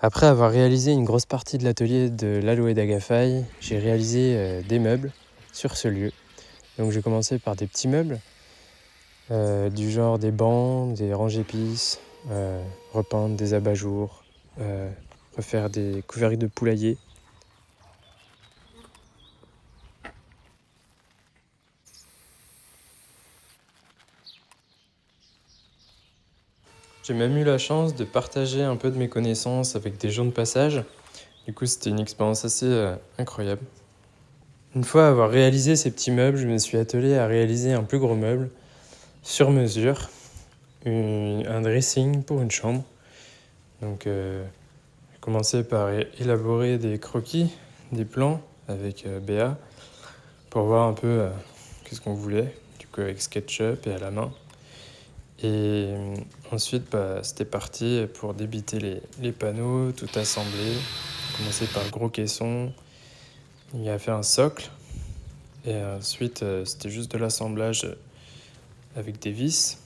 Après avoir réalisé une grosse partie de l'atelier de l'Aloe d'Agafay, j'ai réalisé des meubles sur ce lieu. Donc j'ai commencé par des petits meubles, du genre des bancs, des range-épices, repeindre des abat-jours, refaire des couvercles de poulailler. J'ai même eu la chance de partager un peu de mes connaissances avec des gens de passage. Du coup, c'était une expérience assez incroyable. Une fois avoir réalisé ces petits meubles, je me suis attelé à réaliser un plus gros meuble sur mesure, un dressing pour une chambre. Donc, j'ai commencé par élaborer des croquis, des plans avec Béa pour voir un peu qu'est-ce qu'on voulait, du coup avec SketchUp et à la main. Et ensuite, c'était parti pour débiter les panneaux, tout assembler. Commencer par le gros caisson, il a fait un socle. Et ensuite, c'était juste de l'assemblage avec des vis.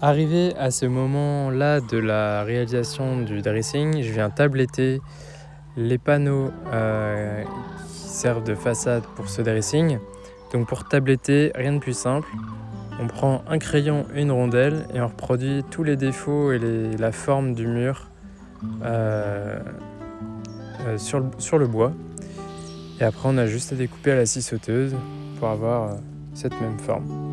Arrivé à ce moment-là de la réalisation du dressing, je viens tabletter les panneaux qui servent de façade pour ce dressing. Donc pour tabletter, rien de plus simple. On prend un crayon et une rondelle et on reproduit tous les défauts et la forme du mur sur le bois. Et après, on a juste à découper à la scie sauteuse pour avoir cette même forme.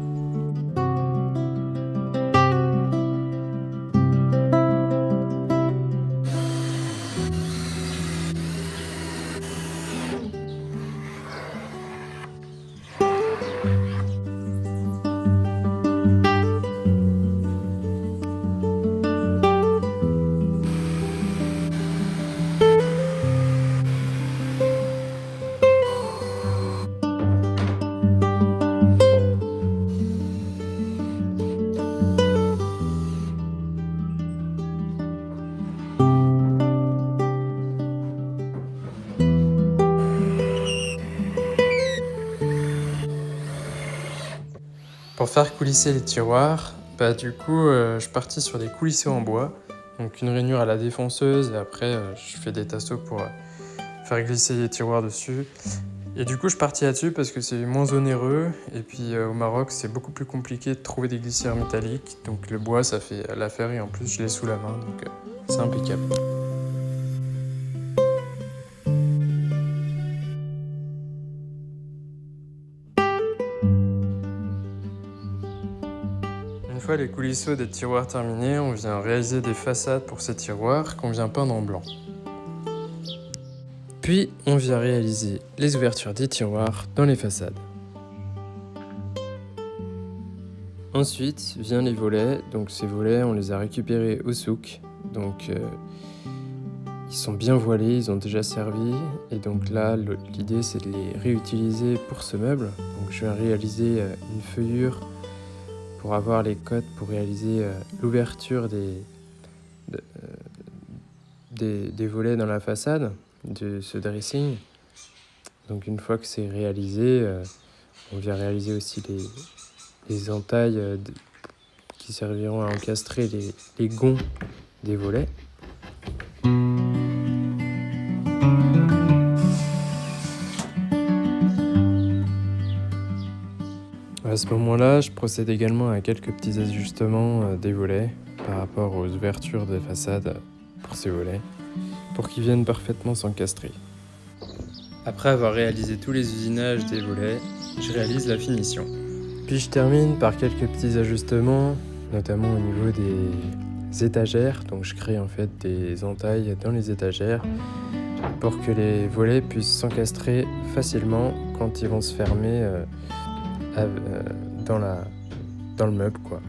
Pour faire coulisser les tiroirs, du coup, je suis parti sur des coulissés en bois. Donc une rainure à la défonceuse et après, je fais des tasseaux pour faire glisser les tiroirs dessus. Et du coup, je suis parti là-dessus parce que c'est moins onéreux. Et puis au Maroc, c'est beaucoup plus compliqué de trouver des glissières métalliques. Donc le bois, ça fait l'affaire et en plus, je l'ai sous la main. Donc c'est impeccable. Une fois les coulisseaux des tiroirs terminés, on vient réaliser des façades pour ces tiroirs qu'on vient peindre en blanc. Puis on vient réaliser les ouvertures des tiroirs dans les façades. Ensuite viennent les volets, donc ces volets on les a récupérés au souk, donc ils sont bien voilés, ils ont déjà servi, et donc là l'idée c'est de les réutiliser pour ce meuble. Donc je vais réaliser une feuillure pour avoir les codes pour réaliser l'ouverture des volets dans la façade de ce dressing. Donc une fois que c'est réalisé, on vient réaliser aussi les entailles qui serviront à encastrer les gonds des volets. À ce moment-là, je procède également à quelques petits ajustements des volets par rapport aux ouvertures des façades pour ces volets, pour qu'ils viennent parfaitement s'encastrer. Après avoir réalisé tous les usinages des volets, je réalise la finition. Puis je termine par quelques petits ajustements, notamment au niveau des étagères. Donc je crée en fait des entailles dans les étagères pour que les volets puissent s'encastrer facilement quand ils vont se fermer dans le meuble, quoi.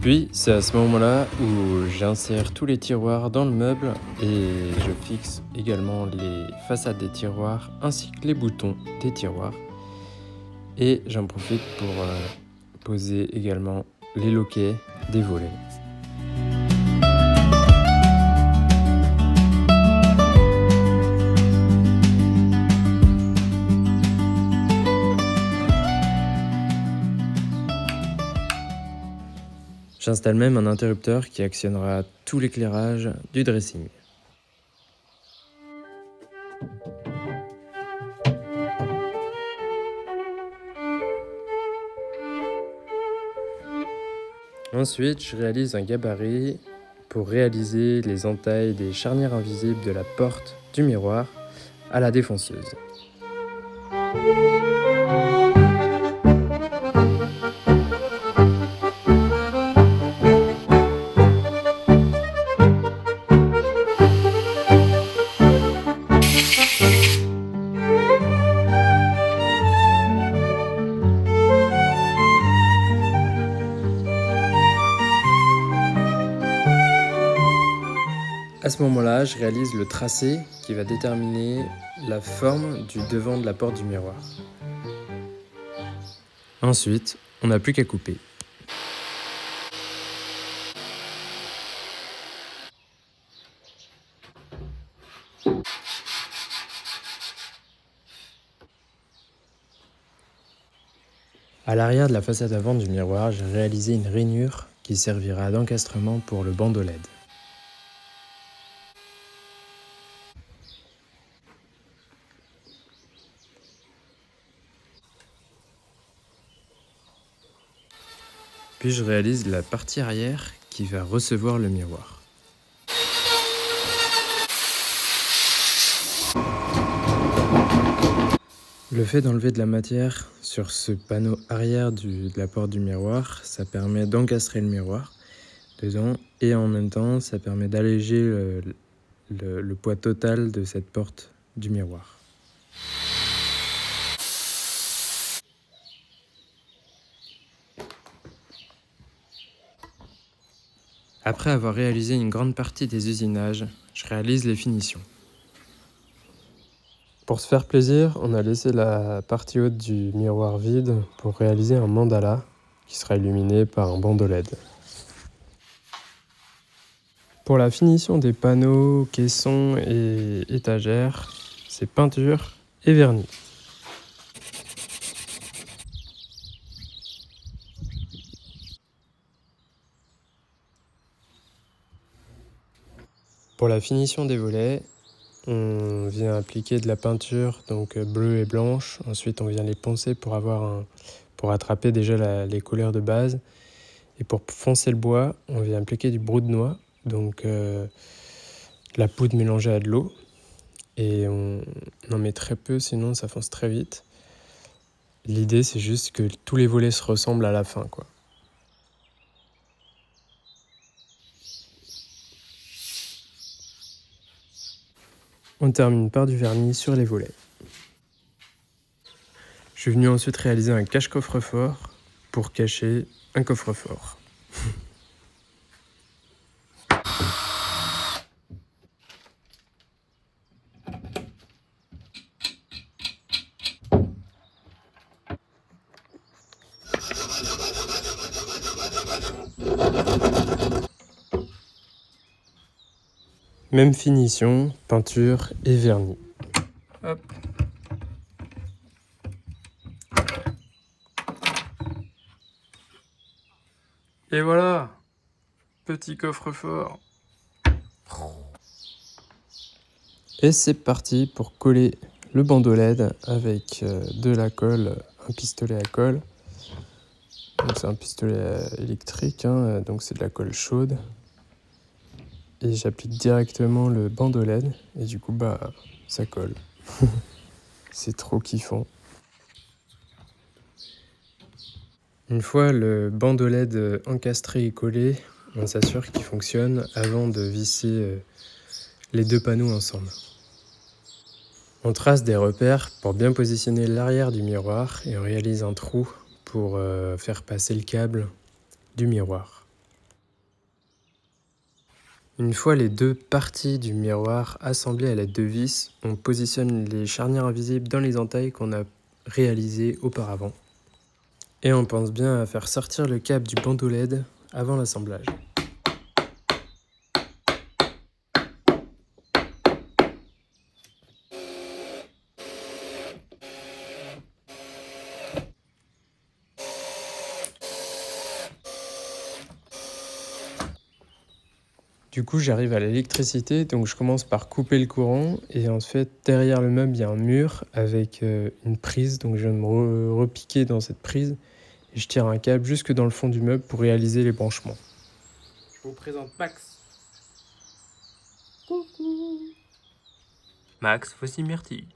Puis c'est à ce moment-là où j'insère tous les tiroirs dans le meuble et je fixe également les façades des tiroirs ainsi que les boutons des tiroirs. Et j'en profite pour poser également les loquets des volets. J'installe même un interrupteur qui actionnera tout l'éclairage du dressing. Ensuite, je réalise un gabarit pour réaliser les entailles des charnières invisibles de la porte du miroir à la défonceuse. À ce moment-là, je réalise le tracé qui va déterminer la forme du devant de la porte du miroir. Ensuite, on n'a plus qu'à couper. À l'arrière de la façade avant du miroir, j'ai réalisé une rainure qui servira d'encastrement pour le bandeau LED. Puis je réalise la partie arrière qui va recevoir le miroir. Le fait d'enlever de la matière sur ce panneau arrière de la porte du miroir, ça permet d'encastrer le miroir dedans et en même temps ça permet d'alléger le poids total de cette porte du miroir. Après avoir réalisé une grande partie des usinages, je réalise les finitions. Pour se faire plaisir, on a laissé la partie haute du miroir vide pour réaliser un mandala qui sera illuminé par un bandeau LED. Pour la finition des panneaux, caissons et étagères, c'est peinture et vernis. Pour la finition des volets, on vient appliquer de la peinture donc bleue et blanche. Ensuite, on vient les poncer pour attraper déjà les couleurs de base. Et pour foncer le bois, on vient appliquer du brou de noix, donc la poudre mélangée à de l'eau. Et on en met très peu, sinon ça fonce très vite. L'idée, c'est juste que tous les volets se ressemblent à la fin, quoi. On termine par du vernis sur les volets. Je suis venu ensuite réaliser un cache-coffre-fort pour cacher un coffre-fort. Même finition, peinture et vernis. Hop. Et voilà, petit coffre-fort. Et c'est parti pour coller le bandeau LED avec de la colle, un pistolet à colle. Donc c'est un pistolet électrique, hein, donc c'est de la colle chaude. Et j'applique directement le bandeau LED et du coup ça colle. C'est trop kiffant. Une fois le bandeau LED encastré et collé, on s'assure qu'il fonctionne avant de visser les deux panneaux ensemble. On trace des repères pour bien positionner l'arrière du miroir et on réalise un trou pour faire passer le câble du miroir. Une fois les deux parties du miroir assemblées à l'aide de vis, on positionne les charnières invisibles dans les entailles qu'on a réalisées auparavant. Et on pense bien à faire sortir le câble du bandeau LED avant l'assemblage. Du coup, j'arrive à l'électricité, donc je commence par couper le courant et en fait, derrière le meuble, il y a un mur avec une prise, donc je viens de me repiquer dans cette prise et je tire un câble jusque dans le fond du meuble pour réaliser les branchements. Je vous présente Max. Coucou. Max, voici Myrtille.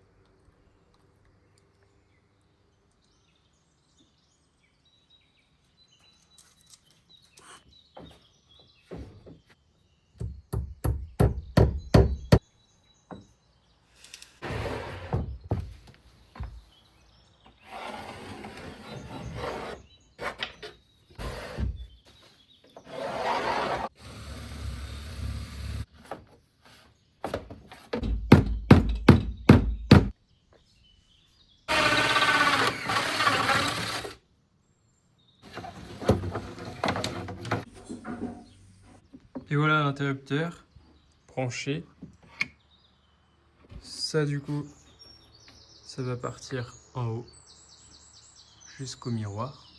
Et voilà l'interrupteur branché. Ça du coup, ça va partir en haut jusqu'au miroir.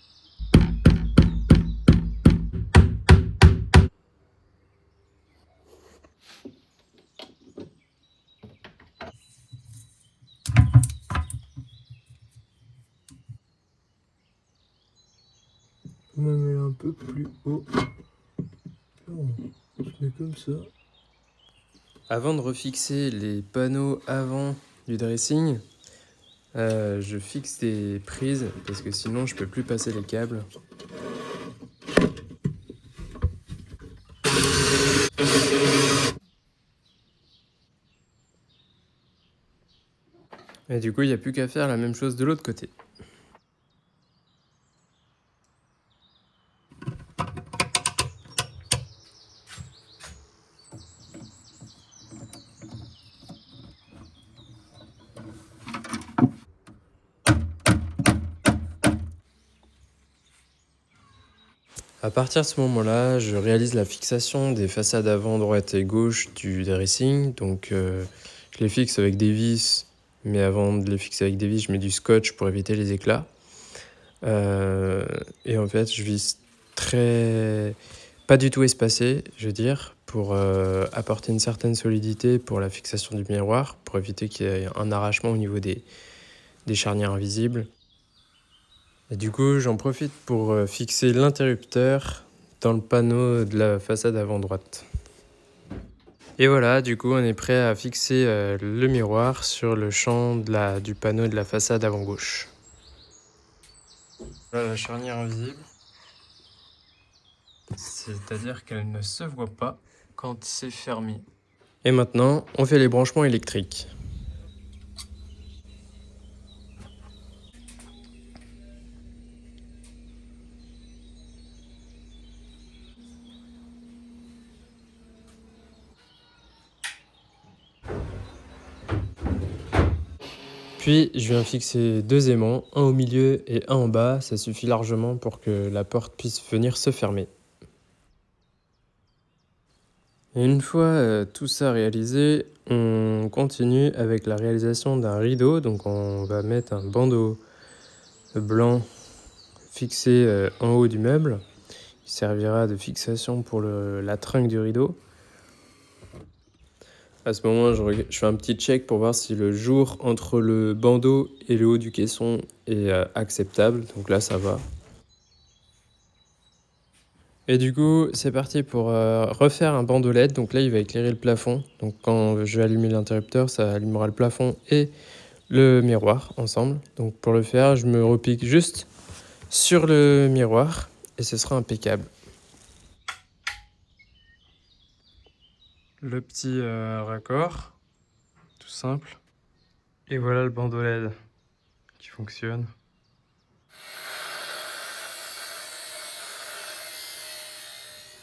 On va mettre un peu plus haut. On se met comme ça. Avant de refixer les panneaux avant du dressing, je fixe des prises parce que sinon je peux plus passer les câbles. Et du coup, il n'y a plus qu'à faire la même chose de l'autre côté. À partir de ce moment-là, je réalise la fixation des façades avant, droite et gauche du dressing. Donc je les fixe avec des vis, mais avant de les fixer avec des vis, je mets du scotch pour éviter les éclats. Et en fait, je vise pas du tout espacé, je veux dire, pour apporter une certaine solidité pour la fixation du miroir, pour éviter qu'il y ait un arrachement au niveau des charnières invisibles. Et du coup, j'en profite pour fixer l'interrupteur dans le panneau de la façade avant droite. Et voilà, du coup, on est prêt à fixer le miroir sur le champ du panneau de la façade avant gauche. Voilà la charnière invisible. C'est-à-dire qu'elle ne se voit pas quand c'est fermé. Et maintenant, on fait les branchements électriques. Puis, je viens fixer deux aimants, un au milieu et un en bas. Ça suffit largement pour que la porte puisse venir se fermer. Et une fois tout ça réalisé, on continue avec la réalisation d'un rideau. Donc on va mettre un bandeau blanc fixé en haut du meuble, qui servira de fixation pour la tringle du rideau. À ce moment, je fais un petit check pour voir si le jour entre le bandeau et le haut du caisson est acceptable. Donc là, ça va. Et du coup, c'est parti pour refaire un bandeau LED. Donc là, il va éclairer le plafond. Donc quand je vais allumer l'interrupteur, ça allumera le plafond et le miroir ensemble. Donc pour le faire, je me repique juste sur le miroir et ce sera impeccable. Le petit raccord, tout simple. Et voilà le bandeau LED qui fonctionne.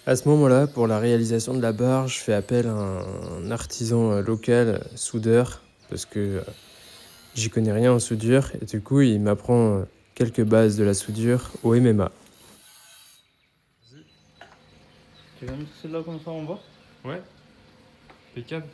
À ce moment-là, pour la réalisation de la barre, je fais appel à un artisan local, soudeur, parce que j'y connais rien en soudure, et du coup, il m'apprend quelques bases de la soudure au MMA. Tu vas mettre celle-là comme ça en bas? Ouais, impeccable.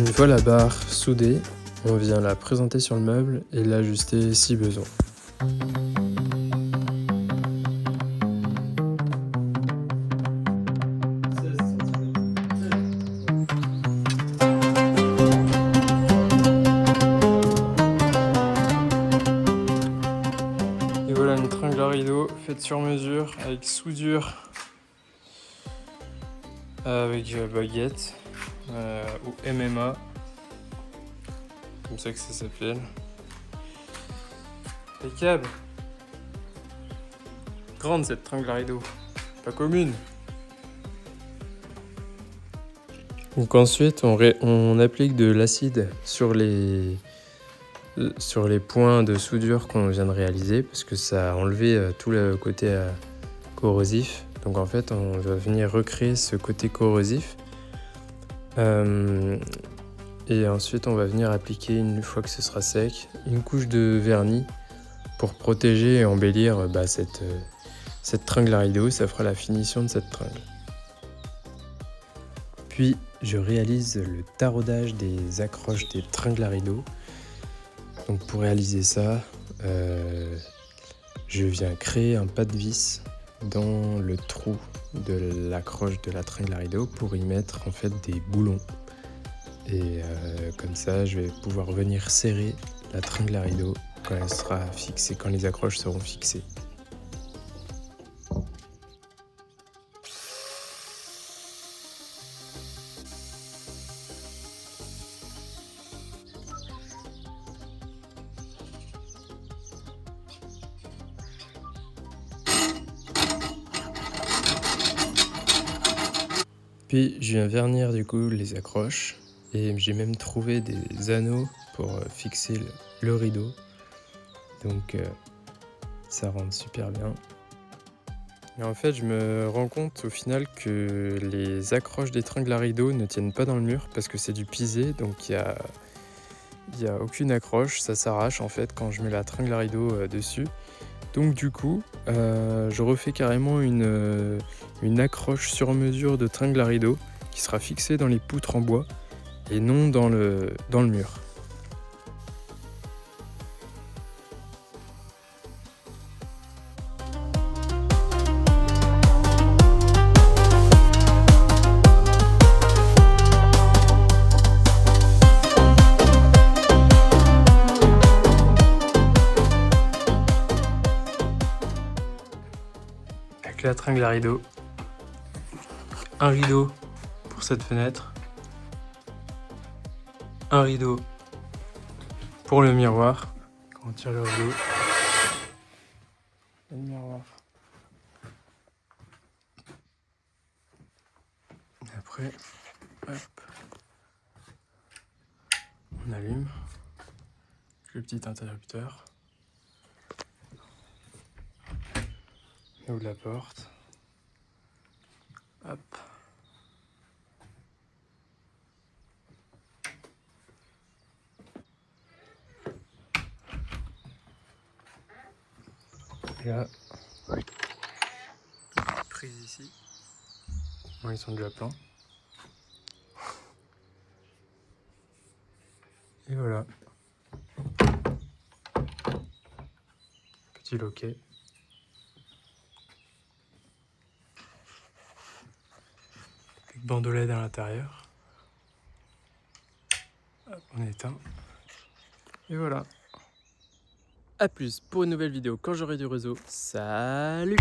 Une fois la barre soudée, on vient la présenter sur le meuble et l'ajuster si besoin. Et voilà une tringle à rideau faite sur mesure avec soudure avec baguette. Ou MMA, comme ça que ça s'appelle. Impeccable. Grande cette tringle à rideau, pas commune. Donc ensuite on applique de l'acide sur les points de soudure qu'on vient de réaliser parce que ça a enlevé tout le côté corrosif. Donc en fait on va venir recréer ce côté corrosif. Et ensuite on va venir appliquer, une fois que ce sera sec, une couche de vernis pour protéger et embellir cette tringle à rideau. Ça fera la finition de cette tringle. Puis je réalise le taraudage des accroches des tringles à rideau. Donc pour réaliser ça, je viens créer un pas de vis dans le trou de l'accroche de la tringle à rideau pour y mettre en fait des boulons. Et comme ça, je vais pouvoir venir serrer la tringle à rideau quand elle sera fixée, quand les accroches seront fixées. Puis je viens vernir du coup les accroches et j'ai même trouvé des anneaux pour fixer le rideau. Donc ça rend super bien. Et en fait, je me rends compte au final que les accroches des tringles à rideau ne tiennent pas dans le mur parce que c'est du pisé, donc il y a aucune accroche, ça s'arrache en fait quand je mets la tringle à rideau dessus. Donc du coup, je refais carrément une accroche sur mesure de tringle à rideau qui sera fixée dans les poutres en bois et non dans le mur. Avec la tringle à rideau, un rideau pour cette fenêtre, un rideau pour le miroir. Quand on tire le rideau, le miroir. Et après, hop, on allume le petit interrupteur. On ouvre la porte. Hop. Et là, prise ici. Bon, ils sont déjà pleins. Et voilà. Petit loquet. Avec bandeau LED à l'intérieur. Hop, on éteint. Et voilà. A plus pour une nouvelle vidéo quand j'aurai du réseau. Salut!